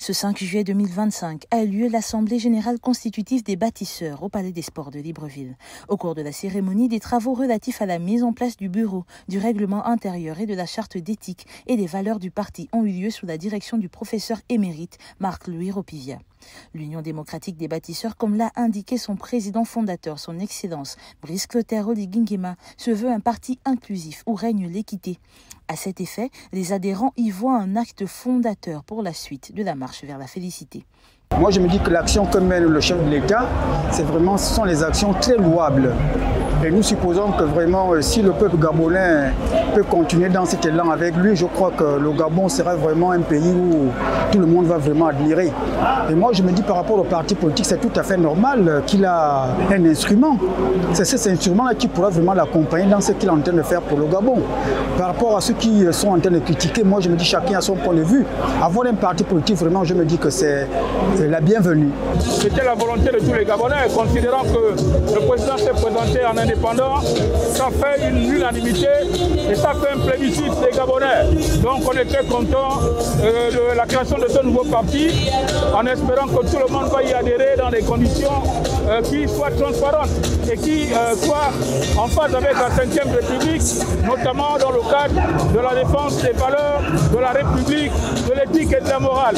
Ce 5 juillet 2025 a eu lieu l'Assemblée générale constitutive des bâtisseurs au Palais des Sports de Libreville. Au cours de la cérémonie, des travaux relatifs à la mise en place du bureau, du règlement intérieur et de la charte d'éthique et des valeurs du parti ont eu lieu sous la direction du professeur émérite Marc-Louis Ropivia. L'Union démocratique des bâtisseurs, comme l'a indiqué son président fondateur, son Excellence Brice Clotaire Oligui-Nguema, se veut un parti inclusif où règne l'équité. À cet effet, les adhérents y voient un acte fondateur pour la suite de la marche vers la félicité. Moi, je me dis que l'action que mène le chef de l'État, ce sont les actions très louables. Et nous supposons que vraiment, si le peuple gabonais peut continuer dans cet élan avec lui, je crois que le Gabon sera vraiment un pays où tout le monde va vraiment admirer. Et moi, je me dis par rapport au parti politique, c'est tout à fait normal qu'il a un instrument. C'est cet instrument-là qui pourra vraiment l'accompagner dans ce qu'il est en train de faire pour le Gabon. Par rapport à ceux qui sont en train de critiquer, moi, je me dis chacun a son point de vue. Avoir un parti politique, vraiment, je me dis que c'est la bienvenue. C'était la volonté de tous les Gabonais, considérant que le président s'est présenté en indépendant, ça fait une unanimité et ça fait un plébiscite des Gabonais. Donc on était content de la création de ce nouveau parti, en espérant que tout le monde va y adhérer dans des conditions qui soient transparentes et qui soient en phase avec la 5e République, notamment dans le cadre de la défense des valeurs de la République, de l'éthique et de la morale.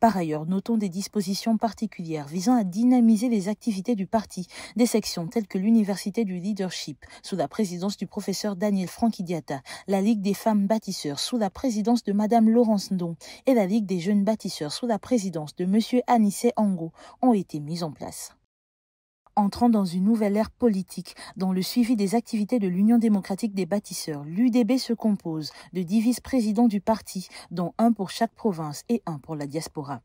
Par ailleurs, notons des dispositions particulières visant à dynamiser les activités du parti, des sections telles que l'Université du Leadership, sous la présidence du professeur Daniel Franquidiata, la Ligue des femmes bâtisseurs, sous la présidence de Madame Laurence Ndon, et la Ligue des jeunes bâtisseurs, sous la présidence de Monsieur Anissé Ango, ont été mises en place. Entrant dans une nouvelle ère politique, dans le suivi des activités de l'Union démocratique des bâtisseurs, l'UDB se compose de 10 vice-présidents du parti, dont un pour chaque province et un pour la diaspora.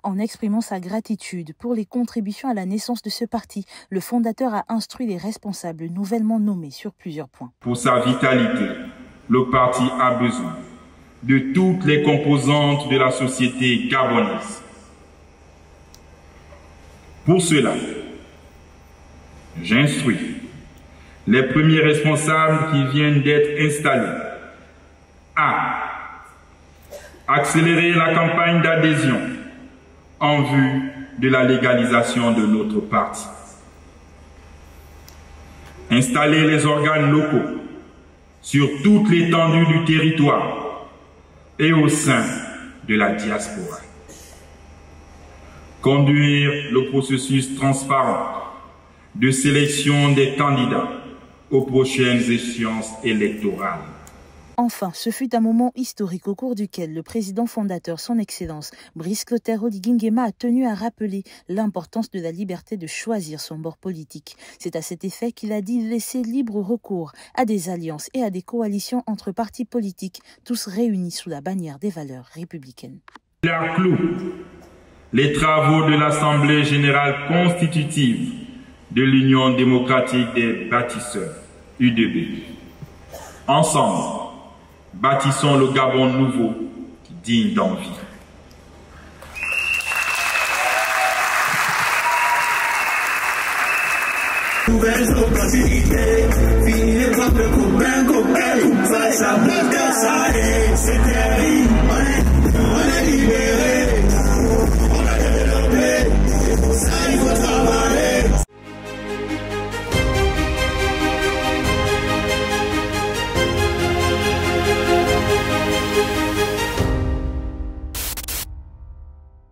En exprimant sa gratitude pour les contributions à la naissance de ce parti, le fondateur a instruit les responsables nouvellement nommés sur plusieurs points. Pour sa vitalité, le parti a besoin de toutes les composantes de la société gabonaise. Pour cela, j'instruis les premiers responsables qui viennent d'être installés à accélérer la campagne d'adhésion en vue de la légalisation de notre parti. Installer les organes locaux sur toute l'étendue du territoire et au sein de la diaspora. Conduire le processus transparent de sélection des candidats aux prochaines échéances électorales. Enfin, ce fut un moment historique au cours duquel le président fondateur, son Excellence, Brice Clotaire Oligui-Nguema, a tenu à rappeler l'importance de la liberté de choisir son bord politique. C'est à cet effet qu'il a dit laisser libre recours à des alliances et à des coalitions entre partis politiques, tous réunis sous la bannière des valeurs républicaines. Il a clos les travaux de l'Assemblée générale constitutive de l'Union démocratique des bâtisseurs, UDB. Ensemble, bâtissons le Gabon nouveau, digne d'envie. Nouvelles opportunités, fini l'époque de couper, face à plus que ça est, c'est terrible, on est libéré, on a développé, ça il faut travailler.